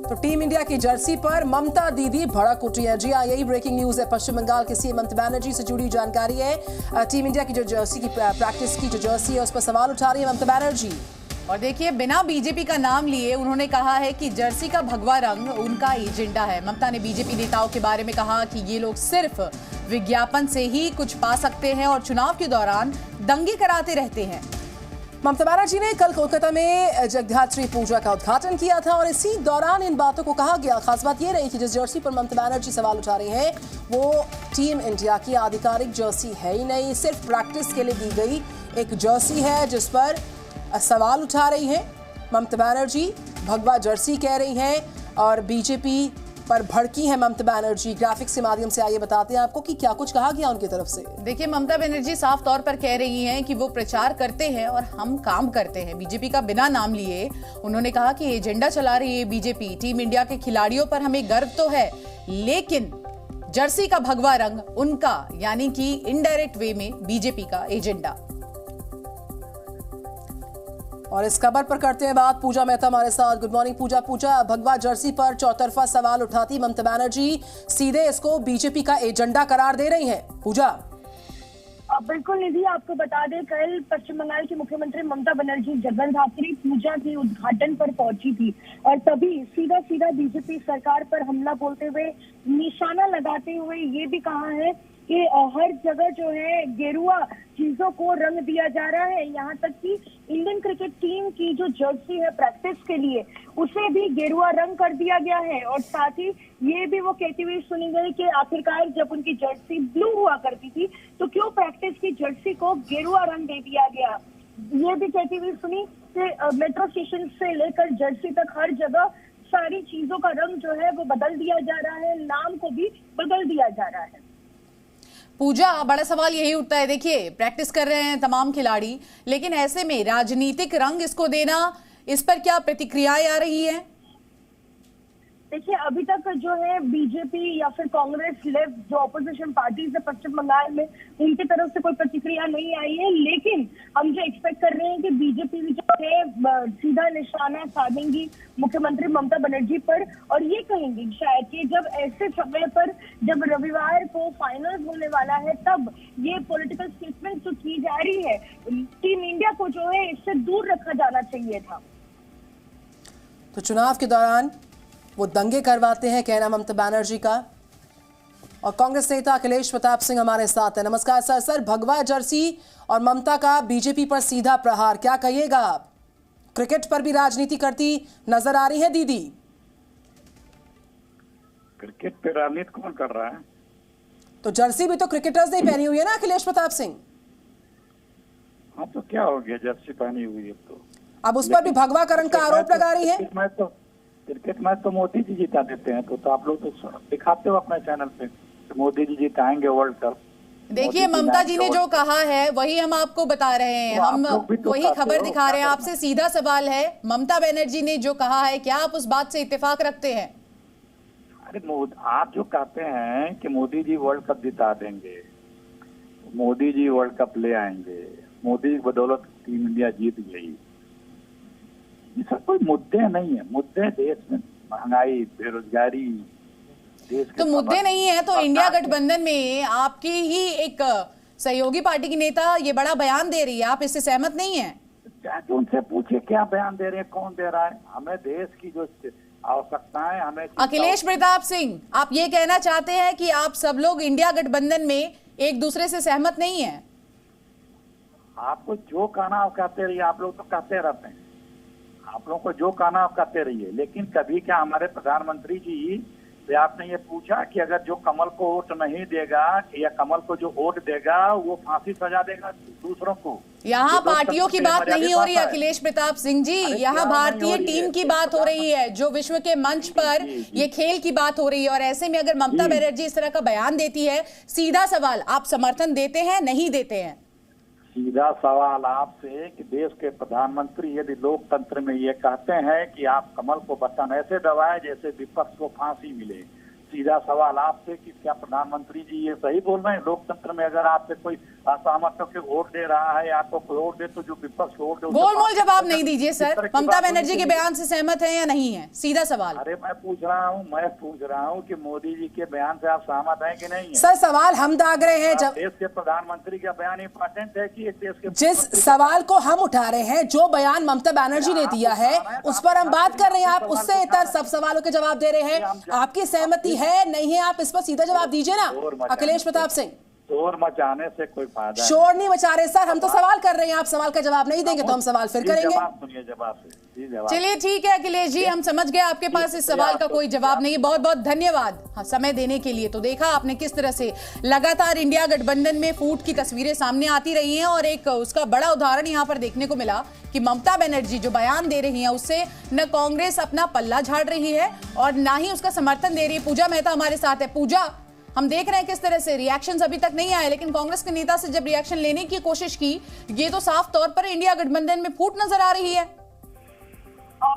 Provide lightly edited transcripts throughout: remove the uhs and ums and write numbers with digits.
तो team India की Jersey पर ममता दीदी भड़क उठी है। जी हाँ, यही ब्रेकिंग न्यूज है। पश्चिम बंगाल के सीएम ममता बनर्जी से जुड़ी जानकारी है। टीम इंडिया की जो जर्सी की प्रैक्टिस की जो जर्सी है उस पर सवाल उठा रही है ममता बनर्जी। और देखिए, बिना बीजेपी का नाम लिए उन्होंने कहा है कि जर्सी का भगवा रंग उनका एजेंडा है। ममता ने बीजेपी नेताओं के बारे में कहा कि ये लोग सिर्फ विज्ञापन से ही कुछ पा सकते हैं और चुनाव के दौरान दंगे कराते रहते हैं। ममता बनर्जी ने कल कोलकाता में जगद्धात्री पूजा का उद्घाटन किया था और इसी दौरान इन बातों को कहा गया। खास बात यह रही कि जिस जर्सी पर ममता बनर्जी सवाल उठा रही हैं वो टीम इंडिया की आधिकारिक जर्सी है ही नहीं, सिर्फ प्रैक्टिस के लिए दी गई एक जर्सी है जिस पर सवाल उठा रही हैं ममता बनर्जी। भगवा जर्सी कह रही हैं और बीजेपी पर भड़की है ममता बनर्जी। ग्राफिक्स के माध्यम से आइए बताते हैं आपको कि क्या कुछ कहा गया उनकी तरफ से। देखिए, ममता बनर्जी साफ तौर पर कह रही हैं कि वो प्रचार करते हैं और हम काम करते हैं। बीजेपी का बिना नाम लिए उन्होंने कहा कि एजेंडा चला रही है बीजेपी। टीम इंडिया के खिलाड़ियों पर हमें गर्व तो है, लेकिन जर्सी का भगवा रंग उनका, यानी कि इनडायरेक्ट वे में बीजेपी का एजेंडा। और इस खबर पर करते हैं बात। पूजा मेहता हमारे साथ। गुड मॉर्निंग पूजा। पूजा, भगवा जर्सी पर चौतरफा सवाल उठाती ममता बनर्जी सीधे इसको बीजेपी का एजेंडा करार दे रही हैं। पूजा। बिल्कुल निधि, आपको बता दें कल पश्चिम बंगाल की मुख्यमंत्री ममता बनर्जी जगन्नाथपुरी पूजा के उद्घाटन पर पहुंची थी और तभी सीधा सीधा बीजेपी सरकार पर हमला बोलते हुए, निशाना लगाते हुए ये भी कहा है कि हर जगह जो है गेरुआ चीजों को रंग दिया जा रहा है। यहाँ तक कि इंडियन क्रिकेट टीम की जो जर्सी है प्रैक्टिस के लिए उसे भी गेरुआ रंग कर दिया गया है। और साथ ही ये भी वो कहती हुई सुनी गई कि आखिरकार जब उनकी जर्सी ब्लू हुआ करती थी तो क्यों प्रैक्टिस की जर्सी को गेरुआ रंग दे दिया गया। ये भी कहती हुई सुनी कि मेट्रो स्टेशन से लेकर जर्सी तक हर जगह सारी चीजों का रंग जो है वो बदल दिया जा रहा है, नाम को भी बदल दिया जा रहा है। पूजा, बड़ा सवाल यही उठता है। देखिए, प्रैक्टिस कर रहे हैं तमाम खिलाड़ी, लेकिन ऐसे में राजनीतिक रंग इसको देना, इस पर क्या प्रतिक्रियाएं आ रही हैं? देखिए, अभी तक जो है बीजेपी या फिर कांग्रेस लेफ्ट जो ऑपोजिशन पार्टीज है पश्चिम बंगाल में, उनकी तरफ से कोई प्रतिक्रिया नहीं आई है। लेकिन हम जो एक्सपेक्ट कर रहे हैं कि बीजेपी भी जो है सीधा निशाना साधेंगी मुख्यमंत्री ममता बनर्जी पर और ये कहेंगी शायद कि जब ऐसे समय पर, जब रविवार को फाइनल होने वाला है, तब ये पॉलिटिकल स्टेटमेंट जो की जा रही है, टीम इंडिया को जो है इससे दूर रखा जाना चाहिए था। तो चुनाव के दौरान वो दंगे करवाते हैं, कहना ममता बनर्जी का। और कांग्रेस नेता अखिलेश प्रताप सिंह हमारे साथ है। नमस्कार सर। सर, भगवा जर्सी और ममता का बीजेपी पर सीधा प्रहार, क्या कहिएगा आप? क्रिकेट पर भी राजनीति करती नजर आ रही है दीदी। क्रिकेट पे राजनीति कौन कर रहा है? तो जर्सी भी तो क्रिकेटर्स ने पहनी हुई है ना अखिलेश प्रताप सिंह। हाँ, तो क्या हो गया, जर्सी पहनी हुई है तो अब उस पर भी भगवा का रंग का आरोप लगा रही है। क्रिकेट मैच तो मोदी जी जिता देते हैं, तो आप लोग तो दिखाते हो अपने चैनल पे तो मोदी जी जिताएंगे वर्ल्ड कप। देखिए, ममता जी ने जो कहा है वही हम आपको बता रहे हैं, हम वही खबर दिखा रहे हैं। आपसे सीधा सवाल है, ममता बनर्जी ने जो कहा है, क्या आप उस बात से इत्तेफाक रखते हैं? अरे आप जो कहते हैं कि मोदी जी वर्ल्ड कप जिता देंगे, मोदी जी वर्ल्ड कप ले आएंगे, मोदी की बदौलत टीम इंडिया जीत गई, ये सब कोई मुद्दे नहीं है। मुद्दे देश में महंगाई, बेरोजगारी, देश के तो मुद्दे नहीं है तो इंडिया गठबंधन में आपकी ही एक सहयोगी पार्टी की नेता ये बड़ा बयान दे रही है, आप इससे सहमत नहीं है? जाके उनसे पूछिए क्या बयान दे रहे हैं, कौन दे रहा है। हमें देश की जो आवश्यकताएं, हमें अखिलेश प्रताप सिंह, आप ये कहना चाहते हैं कि आप सब लोग इंडिया गठबंधन में एक दूसरे से सहमत नहीं है? आपको जो कहना आप कहते रहिए, आप लोग तो कहते रहते हैं, आप लोगों को जो कहना आप कहते रहिए। लेकिन कभी क्या हमारे प्रधानमंत्री जी से आपने ये पूछा कि अगर जो कमल को वोट नहीं देगा या कमल को जो वोट देगा वो फांसी सजा देगा दूसरों को? यहाँ पार्टियों की बात नहीं हो रही अखिलेश प्रताप सिंह जी, यहाँ भारतीय टीम की बात हो रही है, जो विश्व के मंच पर ये खेल की बात हो रही है। और ऐसे में अगर ममता बनर्जी इस तरह का बयान देती है, सीधा सवाल, आप समर्थन देते हैं, नहीं देते हैं? सीधा सवाल आपसे कि देश के प्रधानमंत्री यदि लोकतंत्र में ये कहते हैं कि आप कमल को बटन ऐसे दबाए जैसे विपक्ष को फांसी मिले, सीधा सवाल आपसे कि क्या प्रधानमंत्री जी ये सही बोल रहे हैं? लोकतंत्र में अगर आपसे कोई असहमतों के वोट दे रहा है, आपको वोट दे तो जो विपक्ष वोट दे। गोलमोल जवाब नहीं दीजिए सर, ममता बनर्जी के बयान से सहमत है या नहीं है, सीधा सवाल। अरे मैं पूछ रहा हूँ कि मोदी जी के बयान से आप सहमत हैं कि नहीं है? सर सवाल हम दाग रहे हैं, जब देश के प्रधानमंत्री का बयान इम्पोर्टेंट है कि एक देश के जिस सवाल को हम उठा रहे हैं, जो बयान ममता बनर्जी ने दिया है उस पर हम बात कर रहे हैं। आप उससे इतर सब सवालों के जवाब दे रहे हैं। आपकी सहमति है नहीं है, आप इस पर सीधा जवाब दीजिए ना अखिलेश प्रताप सिंह। शोर मचाने से कोई फायदा शोर नहीं मचा रहे सर, हम तो सवाल कर रहे हैं, आप सवाल का जवाब नहीं देंगे तो हम सवाल फिर करेंगे। चलिए ठीक है अखिलेश जी, हम समझ गए आपके पास इस सवाल का कोई जवाब नहीं है। बहुत बहुत धन्यवाद समय देने के लिए। तो देखा आपने किस तरह से लगातार इंडिया गठबंधन में फूट की तस्वीरें सामने आती रही हैं और एक उसका बड़ा उदाहरण यहाँ पर देखने को मिला कि ममता बनर्जी जो बयान दे रही हैं उससे न कांग्रेस अपना पल्ला झाड़ रही है और ना ही उसका समर्थन दे रही है। पूजा मेहता हमारे साथ है। पूजा, हम देख रहे हैं किस तरह से रिएक्शंस अभी तक नहीं आए, लेकिन कांग्रेस के नेता से जब रिएक्शन लेने की कोशिश की, ये तो साफ तौर पर इंडिया गठबंधन में फूट नजर आ रही है।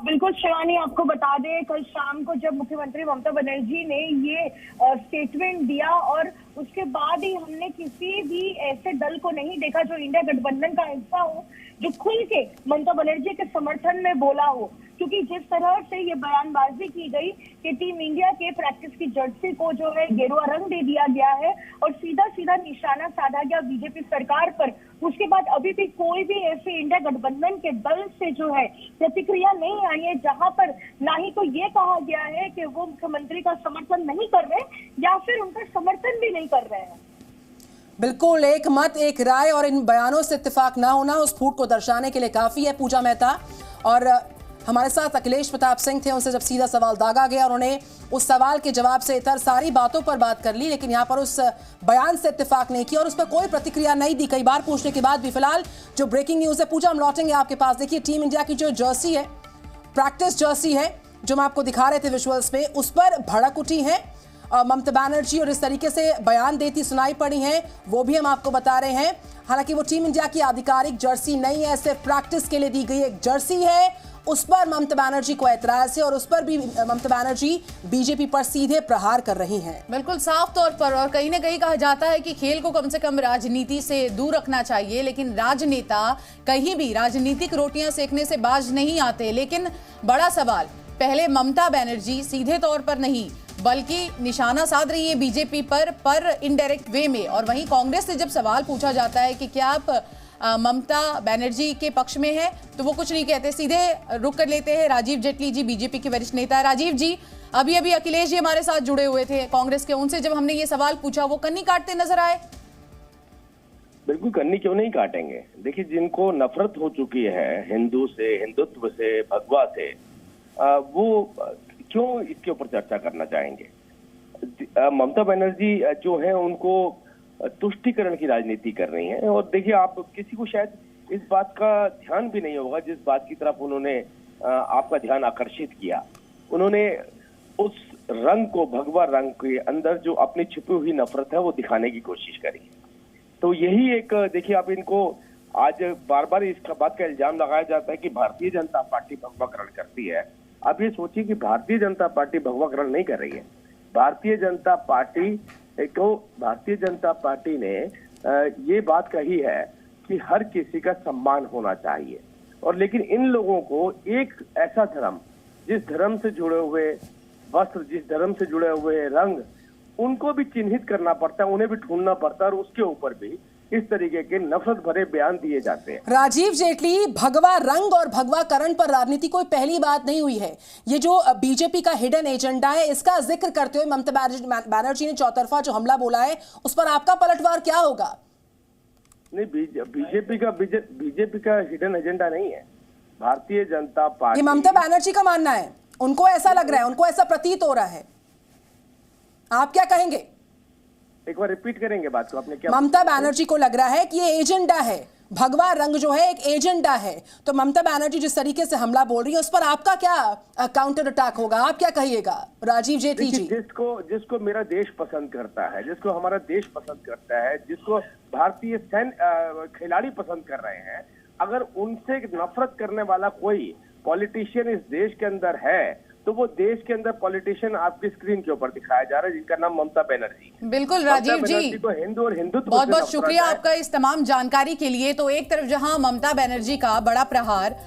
बिल्कुल शिवानी, आपको बता दें कल शाम को जब मुख्यमंत्री ममता बनर्जी ने ये स्टेटमेंट दिया और उसके बाद ही हमने किसी भी ऐसे दल को नहीं देखा जो इंडिया गठबंधन का हिस्सा हो, जो खुल के ममता बनर्जी के समर्थन में बोला हो। क्योंकि जिस तरह से ये बयानबाजी की गई कि टीम इंडिया के प्रैक्टिस की जर्सी को जो है गेरुआ रंग दे दिया गया है और सीधा सीधा निशाना साधा गया बीजेपी सरकार पर, उसके बाद अभी भी कोई भी ऐसे इंडिया गठबंधन के दल से जो है प्रतिक्रिया नहीं आई है, जहां पर ना ही तो ये कहा गया है कि वो मुख्यमंत्री का समर्थन नहीं कर रहे या फिर उनका समर्थन भी नहीं कर रहे हैं। बिल्कुल, एक मत एक राय और इन बयानों से इत्तेफाक ना होना उस फूट को दर्शाने के लिए काफी है। पूजा मेहता और हमारे साथ अखिलेश प्रताप सिंह थे, उनसे जब सीधा सवाल दागा गया, उन्होंने उस सवाल के जवाब से इतर सारी बातों पर बात कर ली, लेकिन यहाँ पर उस बयान से इत्तेफाक नहीं किया और उस पर कोई प्रतिक्रिया नहीं दी। कई बार पूछने के बाद भी फिलहाल जो ब्रेकिंग न्यूज है, पूजा हम लौटेंगे आपके पास। देखिए, टीम इंडिया की जो जर्सी है, प्रैक्टिस जर्सी है, जो हम आपको दिखा रहे थे विजुअल्स में, उस पर भड़क उठी है ममता बनर्जी और इस तरीके से बयान देती सुनाई पड़ी हैं, वो भी हम आपको बता रहे हैं। हालांकि वो टीम इंडिया की आधिकारिक जर्सी नहीं है, सिर्फ प्रैक्टिस के लिए दी गई एक जर्सी है। उस पर ममता बनर्जी को ऐतराज है और उस पर भी ममता बनर्जी बीजेपी पर सीधे प्रहार कर रही हैं। बिल्कुल साफ तौर पर, और कहीं ना कहीं कहा जाता है कि खेल को कम से कम राजनीति से दूर रखना चाहिए, लेकिन राजनेता कहीं भी राजनीतिक रोटियां सेकने से बाज नहीं आते। लेकिन बड़ा सवाल, पहले ममता बनर्जी सीधे तौर पर नहीं बल्कि निशाना साध रही है बीजेपी पर इनडायरेक्ट वे में, और वहीं कांग्रेस से जब सवाल पूछा जाता है कि क्या आप ममता बनर्जी के पक्ष में है, तो वो कुछ नहीं कहते, सीधे रुक कर लेते हैं। राजीव जेटली जी बीजेपी के वरिष्ठ नेता है। राजीव जी, अभी अभी अखिलेश जी हमारे साथ जुड़े हुए थे कांग्रेस के, उनसे जब हमने ये सवाल पूछा वो कन्नी काटते नजर आए। बिल्कुल, कन्नी क्यों नहीं काटेंगे। देखिए, जिनको नफरत हो चुकी है हिंदू से, हिंदुत्व से, भगवा से, वो क्यों इसके ऊपर चर्चा करना चाहेंगे। ममता बनर्जी जो है उनको तुष्टीकरण की राजनीति कर रही हैं। और देखिए, आप किसी को शायद इस बात का ध्यान भी नहीं होगा जिस बात की तरफ उन्होंने आपका ध्यान आकर्षित किया। उन्होंने उस रंग को, भगवा रंग के अंदर जो अपनी छुपी हुई नफरत है वो दिखाने की कोशिश करी। तो यही एक, देखिए आप इनको आज बार बार इस बात का इल्जाम लगाया जाता है कि भारतीय जनता पार्टी भगवाकरण करती है। आप ये सोचिए कि भारतीय जनता पार्टी भगवाकरण नहीं कर रही है। भारतीय जनता पार्टी ने ये बात कही है कि हर किसी का सम्मान होना चाहिए, और लेकिन इन लोगों को एक ऐसा धर्म, जिस धर्म से जुड़े हुए वस्त्र, जिस धर्म से जुड़े हुए रंग, उनको भी चिन्हित करना पड़ता है, उन्हें भी ढूंढना पड़ता है, और उसके ऊपर भी इस तरीके के नफरत भरे बयान दिए जाते हैं। राजीव जेटली, भगवा रंग और भगवाकरण पर राजनीति कोई पहली बात नहीं हुई है। ये जो बीजेपी का हिडन एजेंडा है, इसका जिक्र करते हुए ममता बनर्जी ने चौतरफा जो हमला बोला है, उस पर आपका पलटवार क्या होगा? नहीं, बीजेपी का हिडन एजेंडा नहीं है। भारतीय जनता पार्टी, ये ममता बनर्जी का मानना है, उनको ऐसा लग रहा है, उनको ऐसा प्रतीत हो रहा है। आप क्या कहेंगे? एक बार रिपीट करेंगे बात को, आपने क्या? ममता बनर्जी को लग रहा है कि ये एजेंडा है, भगवा रंग जो है एक एजेंडा है। तो ममता बनर्जी जिस तरीके से हमला बोल रही है, उस पर आपका क्या काउंटर अटैक होगा? आप क्या कहिएगा राजीव जेटली जी? जिसको मेरा देश पसंद करता है, जिसको हमारा देश पसंद करता है, जिसको भारतीय खिलाड़ी पसंद कर रहे हैं, अगर उनसे नफरत करने वाला कोई पॉलिटिशियन इस देश के अंदर है, तो वो देश के अंदर पॉलिटिशियन आपकी स्क्रीन के ऊपर दिखाया जा रहा है जिनका नाम ममता बनर्जी। बिल्कुल राजीव जी, तो हिंदू और हिंदुत्व बहुत से बहुत नफरत शुक्रिया है। आपका इस तमाम जानकारी के लिए। तो एक तरफ जहां ममता बनर्जी का बड़ा प्रहार,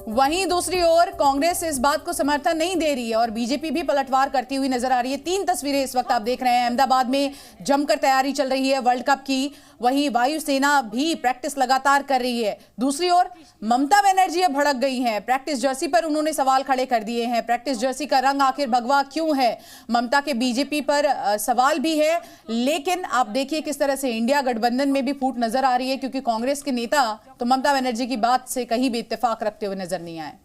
वहीं दूसरी ओर कांग्रेस इस बात को समर्थन नहीं दे रही है और बीजेपी भी पलटवार करती हुई नजर आ रही है। 3 तस्वीरें इस वक्त आप देख रहे हैं। अहमदाबाद में जमकर तैयारी चल रही है वर्ल्ड कप की, वहीं वायुसेना भी प्रैक्टिस लगातार कर रही है। दूसरी ओर ममता बनर्जी अब भड़क गई हैं। प्रैक्टिस जर्सी पर उन्होंने सवाल खड़े कर दिए हैं। प्रैक्टिस जर्सी का रंग आखिर भगवा क्यों है? ममता के बीजेपी पर सवाल भी है, लेकिन आप देखिए किस तरह से इंडिया गठबंधन में भी फूट नजर आ रही है, क्योंकि कांग्रेस के नेता तो ममता बनर्जी की बात से कहीं भी इत्तेफाक रखते हुए नजर नहीं आए।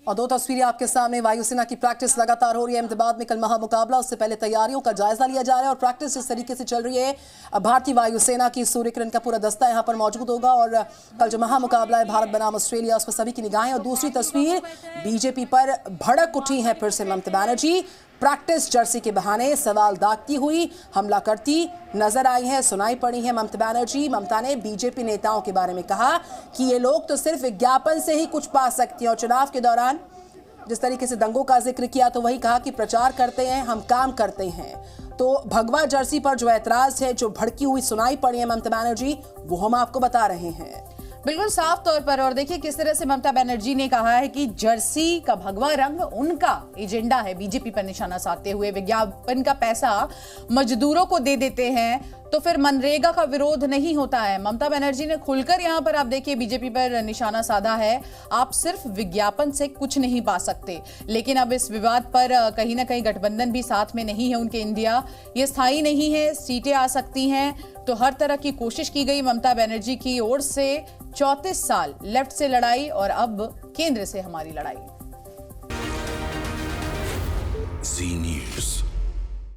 और 2 तस्वीरें आपके सामने। वायुसेना की प्रैक्टिस लगातार हो रही है अहमदाबाद में। कल महामुकाबला, उससे पहले तैयारियों का जायजा लिया जा रहा है और प्रैक्टिस इस तरीके से चल रही है। भारतीय वायुसेना की सूर्य किरण का पूरा दस्ता यहां पर मौजूद होगा और कल जो महामुकाबला है भारत बनाम ऑस्ट्रेलिया, उस पर सभी की निगाहें। और दूसरी तस्वीर, बीजेपी पर भड़क उठी है फिर से ममता बनर्जी। प्रैक्टिस जर्सी के बहाने सवाल दागती हुई हमला करती नजर आई है, सुनाई पड़ी है ममता बनर्जी। ममता ने बीजेपी नेताओं के बारे में कहा कि ये लोग तो सिर्फ विज्ञापन से ही कुछ पा सकती हैं और चुनाव के दौरान जिस तरीके से दंगों का जिक्र किया तो वही कहा कि प्रचार करते हैं, हम काम करते हैं। तो भगवा जर्सी पर जो ऐतराज है, जो भड़की हुई सुनाई पड़ी है ममता बनर्जी, वो हम आपको बता रहे हैं बिल्कुल साफ तौर पर। और देखिए किस तरह से ममता बनर्जी ने कहा है कि जर्सी का भगवा रंग उनका एजेंडा है, बीजेपी पर निशाना साधते हुए। विज्ञापन का पैसा मजदूरों को दे देते हैं तो फिर मनरेगा का विरोध नहीं होता है। ममता बनर्जी ने खुलकर यहां पर आप देखिए बीजेपी पर निशाना साधा है। आप सिर्फ विज्ञापन से कुछ नहीं पा सकते। लेकिन अब इस विवाद पर कहीं ना कहीं गठबंधन भी साथ में नहीं है उनके इंडिया। ये स्थायी नहीं है, सीटें आ सकती हैं, तो हर तरह की कोशिश की गई ममता बनर्जी की ओर से। 34 साल लेफ्ट से लड़ाई और अब केंद्र से हमारी लड़ाई।